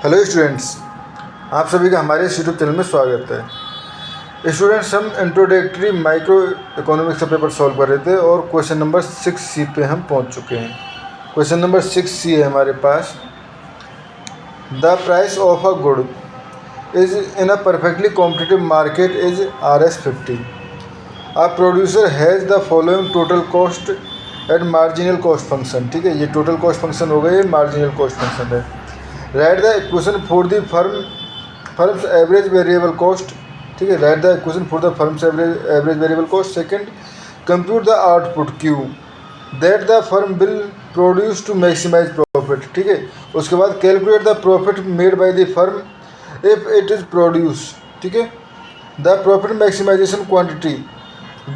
Hello students, आप सभी का हमारे इस यूट्यूब चैनल में स्वागत है। स्टूडेंट्स, हम इंट्रोडक्टरी माइक्रो इकोनॉमिक्स का पेपर सॉल्व कर रहे थे और क्वेश्चन नंबर 6C पे हम पहुंच चुके हैं। क्वेश्चन नंबर 6C है हमारे पास। The price of a good is in a perfectly competitive market is Rs50। A producer has the following total cost at marginal cost function. ठीक है, ये टोटल कॉस्ट फंक्शन हो गया, ये मार्जिनल कॉस्ट फंक्शन है। Right the equation for the firm's average variable cost. ठीक है, right the equation for the firm's average variable cost. Second, compute the output Q that the firm will produce to maximise profit. ठीक है, उसके बाद calculate the profit made by the firm if it is produce. ठीक है, the profit maximisation quantity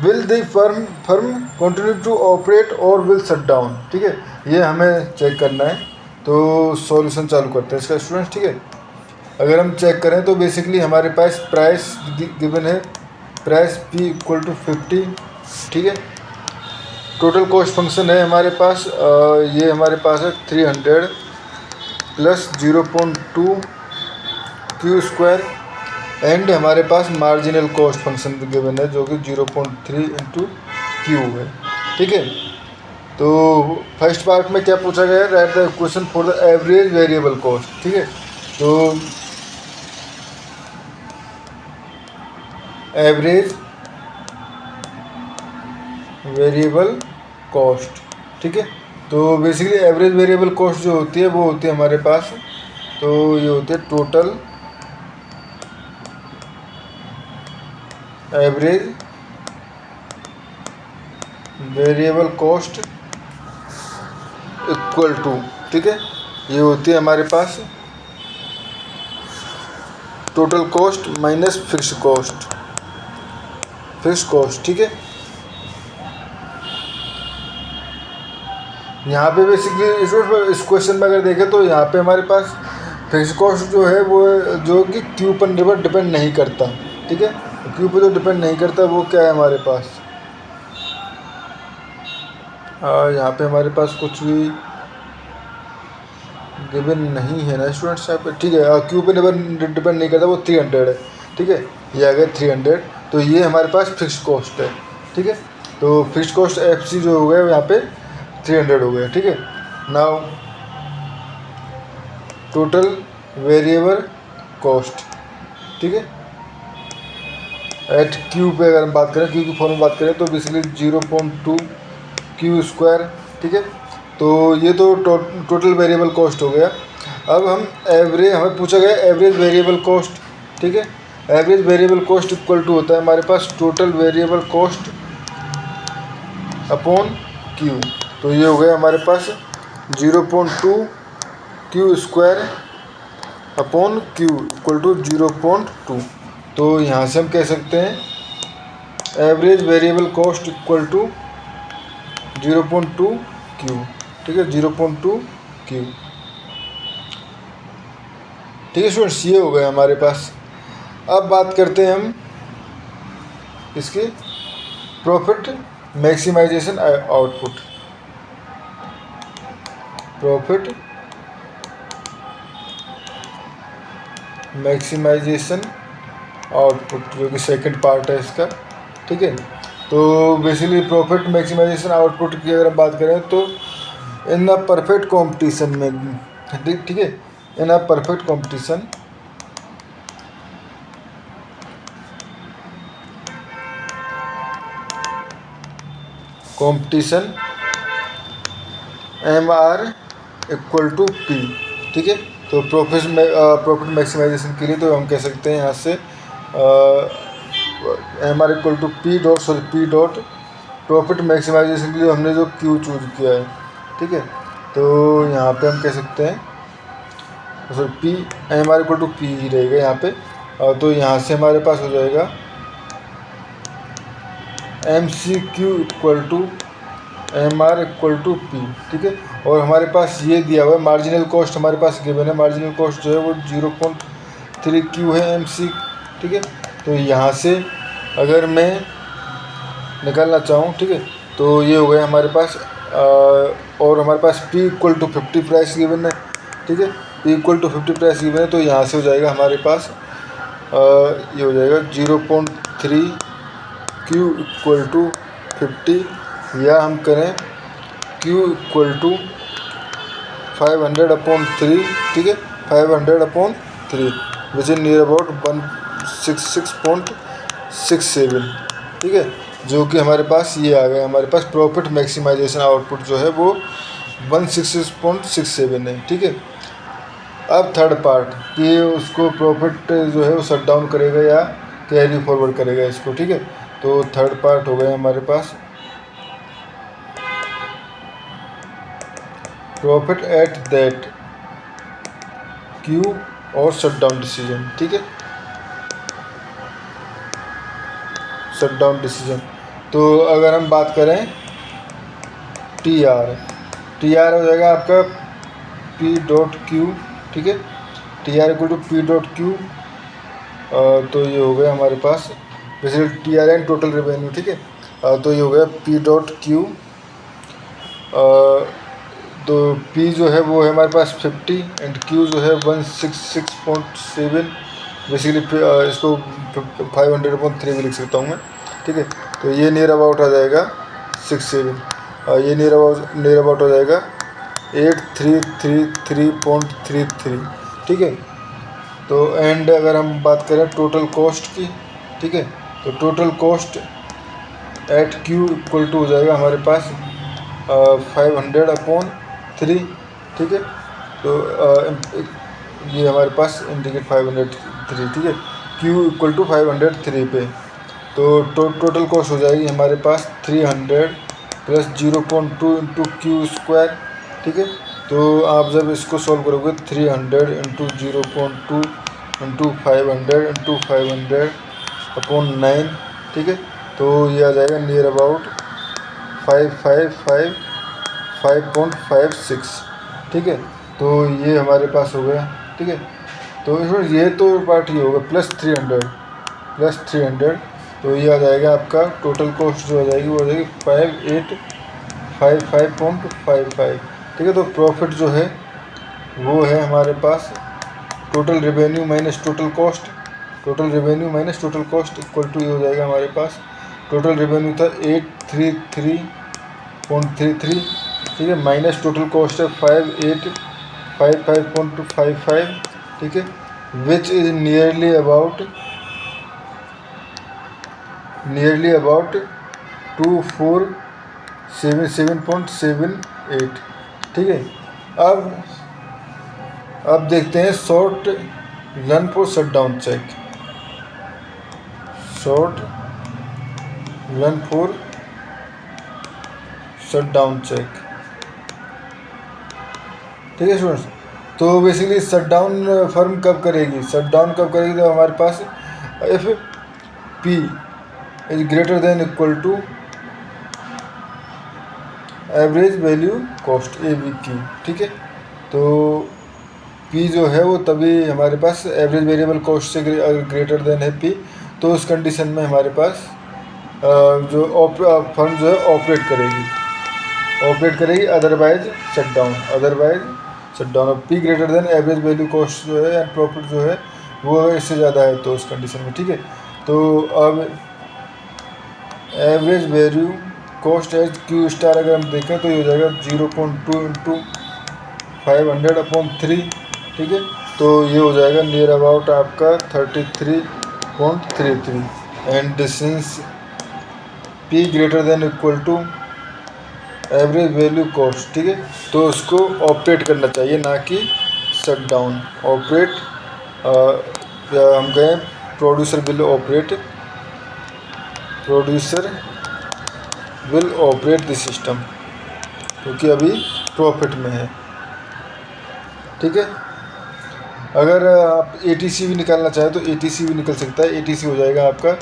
will the firm continue to operate और will shut down. ठीक है, ये हमें चेक करना है, तो सॉल्यूशन चालू करते हैं इसका स्टूडेंट्स। ठीक है, अगर हम चेक करें तो बेसिकली हमारे पास प्राइस गिवन है, प्राइस P इक्वल टू 50। ठीक है, टोटल कॉस्ट फंक्शन है हमारे पास, ये हमारे पास है 300 प्लस 0.2 क्यू स्क्वायर, एंड हमारे पास मार्जिनल कॉस्ट फंक्शन गिवन है जो कि 0.3 इंटू क्यू है। ठीक है, तो फर्स्ट पार्ट में क्या पूछा गया है, right the equation for the average variable cost. ठीक है, तो एवरेज वेरिएबल कॉस्ट। ठीक है, तो बेसिकली एवरेज वेरिएबल कॉस्ट जो होती है वो होती है हमारे पास, तो ये होती है total average variable cost equal to, ठीक है, ये होती है हमारे पास total cost minus fixed cost. ठीक है, यहाँ पे बेसिकली इस क्वेश्चन में अगर देखें तो यहाँ पे हमारे पास फिक्स्ड कॉस्ट जो है वो जो कि क्यू पर डिपेंड नहीं करता। ठीक है, क्यू पर जो डिपेंड नहीं करता वो क्या है हमारे पास, यहाँ पे हमारे पास कुछ भी गिवन नहीं है ना स्टूडेंट्स यहाँ पे। ठीक है, क्यू पे डिपेंड नहीं करता, वो 300 है। ठीक है, ये आ गया 300, तो ये हमारे पास फिक्स्ड कॉस्ट है। ठीक है, तो फिक्स्ड कॉस्ट FC जो हो गया यहाँ पे 300 हो गया। ठीक है, नाउ टोटल वेरिएबल कॉस्ट। ठीक है, एट क्यू पे अगर हम बात करें, क्यू की फॉर्म में बात करें तो बेसिकली 0.2 क्यू स्क्वायर। ठीक है, तो ये तो टोटल वेरिएबल कॉस्ट हो गया। अब हम हमें पूछा गया एवरेज वेरिएबल कॉस्ट। ठीक है, average variable cost equal to होता है हमारे पास total variable cost upon Q. तो ये हो गया हमारे पास 0.2 Q square upon Q equal to 0.2। तो यहाँ से हम कह सकते हैं average variable cost equal to 0.2 Q. ठीक है, 0.2 क्यू। ठीक है स्टूडेंट्स, ये हो गया हमारे पास। अब बात करते हैं हम इसकी profit maximisation output. Profit maximisation output जो कि सेकंड पार्ट है इसका। ठीक है, तो बेसिकली प्रॉफिट मैक्सिमाइजेशन आउटपुट की अगर हम बात करें तो इन अ परफेक्ट कंपटीशन में, ठीक है, in a perfect competition MR equal to P। ठीक है, तो प्रॉफिट मैक्सिमाइजेशन के लिए तो हम कह सकते हैं यहाँ से MR equal to P dot profit maximisation के लिए हमने जो Q चूज किया है। ठीक है, तो यहाँ पे हम कह सकते हैं sorry MR equal to P ही रहेगा यहाँ पे, तो यहाँ से हमारे पास हो जाएगा MCQ equal to MR equal to P। ठीक है, और हमारे पास ये दिया हुआ है मार्जिनल कॉस्ट, हमारे पास गिवन है मार्जिनल कॉस्ट जो है वो 0.3 क्यू है MC। ठीक है, तो यहाँ से अगर मैं निकालना चाहूँ, ठीक है, तो ये हो गया हमारे पास, और हमारे पास P equal to 50 price given है। ठीक है, P equal to 50 price given है, तो यहाँ से हो जाएगा हमारे पास ये हो जाएगा 0.3 Q इक्वल टू 50, या हम करें Q इक्वल टू 500/3, ठीक है, 500/3 विच इज नियर अबाउट 166.67, ठीक है, जो कि हमारे पास ये आ गया। हमारे पास प्रॉफिट मैक्सिमाइजेशन आउटपुट जो है वो 166.67 है, ठीक है। अब थर्ड पार्ट कि उसको प्रॉफिट जो है वो शट डाउन करेगा या कैरी फॉरवर्ड करेगा इसको, ठीक है। तो थर्ड पार्ट हो गया हमारे पास प्रॉफिट एट दैट क्यू और शट डाउन डिसीजन, ठीक है, शट डाउन डिसीजन। तो अगर हम बात करें टी आर हो जाएगा आपका P डॉट क्यू, ठीक है, T R equal to P dot Q. तो ये हो गया हमारे पास basically T R and total revenue, ठीक है। तो ये हो गया P डॉट क्यू। तो P जो है वो है हमारे पास 50 एंड Q जो है 166.7, बेसिकली इसको 500/3 भी लिख सकता हूँ मैं, ठीक है। तो ये नियर अबाउट आ जाएगा 67, ये नियर अबाउट हो जाएगा 8333.33, ठीक है। तो एंड अगर हम बात करें टोटल कॉस्ट की, ठीक है, तो total cost at Q equal to हो जाएगा हमारे पास 500/3, ठीक है। तो ये हमारे पास इंडिकेट 503, ठीक है, Q इक्वल टू 503 पे। तो टोटल कॉस्ट हो जाएगी हमारे पास 300 प्लस 0.2 इंटू क्यू स्क्वायर, ठीक है। तो आप जब इसको सॉल्व करोगे 300 इंटू 0.2 इंटू 500/9, ठीक है, तो ये आ जाएगा नियर अबाउट 556, ठीक है। तो ये हमारे पास हो गया, ठीक है। तो इसमें ये तो पार्ट ये होगा प्लस 300, तो ये आ जाएगा आपका टोटल कॉस्ट जो आ जाएगी वो आ जाएगी 5855.55, ठीक है। तो प्रॉफिट जो है वो है हमारे पास total revenue minus total cost, equal to ये हो जाएगा हमारे पास टोटल रेवेन्यू था 833.33, ठीक है, माइनस टोटल कॉस्ट है 5855.55, ठीक है, विच इज नियरली अबाउट 2477.78, ठीक है। अब देखते हैं short run for shut down check, ठीक है स्टूडेंट्स। तो बेसिकली शट डाउन फर्म कब करेगी, तो हमारे पास if P is greater than equal to average value cost AVQ, ठीक है। तो P जो है वो तभी हमारे पास एवरेज वेरिएबल कॉस्ट से ग्रेटर देन है P, तो उस कंडीशन में हमारे पास जो फर्म जो है ऑपरेट करेगी, अदरवाइज शट डाउन। अब P greater then average value cost जो है एंड प्रॉफिट जो है वो इससे ज़्यादा है तो उस कंडीशन में, ठीक है। तो अब average value cost as Q star अगर हम देखें तो ये हो जाएगा 0.2 इंटू 500/3, ठीक है। तो ये हो जाएगा नियर अबाउट आपका 33.33 and since P greater than equal to average value cost, ठीक है, तो उसको ऑपरेट करना चाहिए ना कि शट डाउन। हम कहें producer will operate the system, क्योंकि अभी प्रॉफिट में है, ठीक है। अगर आप ATC भी निकालना चाहें तो ATC भी निकल सकता है। ATC हो जाएगा आपका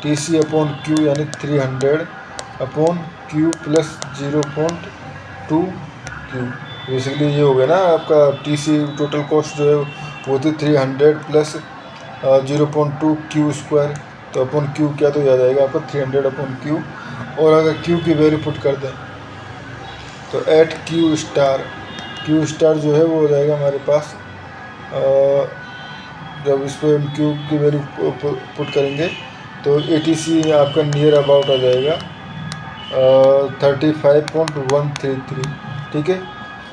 TC/Q यानी 300/Q प्लस 0.2 Q। बेसिकली ये हो गया ना आपका TC टोटल कॉस्ट जो है वो थी 300 प्लस 0.2 Q स्क्वायर, तो अपॉन Q क्या तो याद आएगा आपका 300/Q। और अगर Q की वैल्यू पुट कर दें तो एट Q स्टार जो है वो हो जाएगा हमारे पास जब इस पर एम क्यू की वैल्यू पुट करेंगे तो ATC आपका नियर अबाउट आ जाएगा 35.133, ठीक है।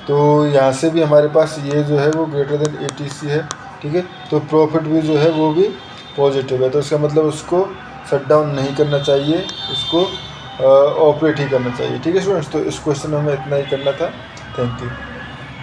तो यहाँ से भी हमारे पास ये जो है वो ग्रेटर देन ATC है, ठीक है। तो प्रॉफिट भी जो है वो भी पॉजिटिव है, तो इसका मतलब उसको शट डाउन नहीं करना चाहिए, उसको ऑपरेट ही करना चाहिए, ठीक है स्टूडेंट्स। तो इस क्वेश्चन में हमें इतना ही करना था। Thank you.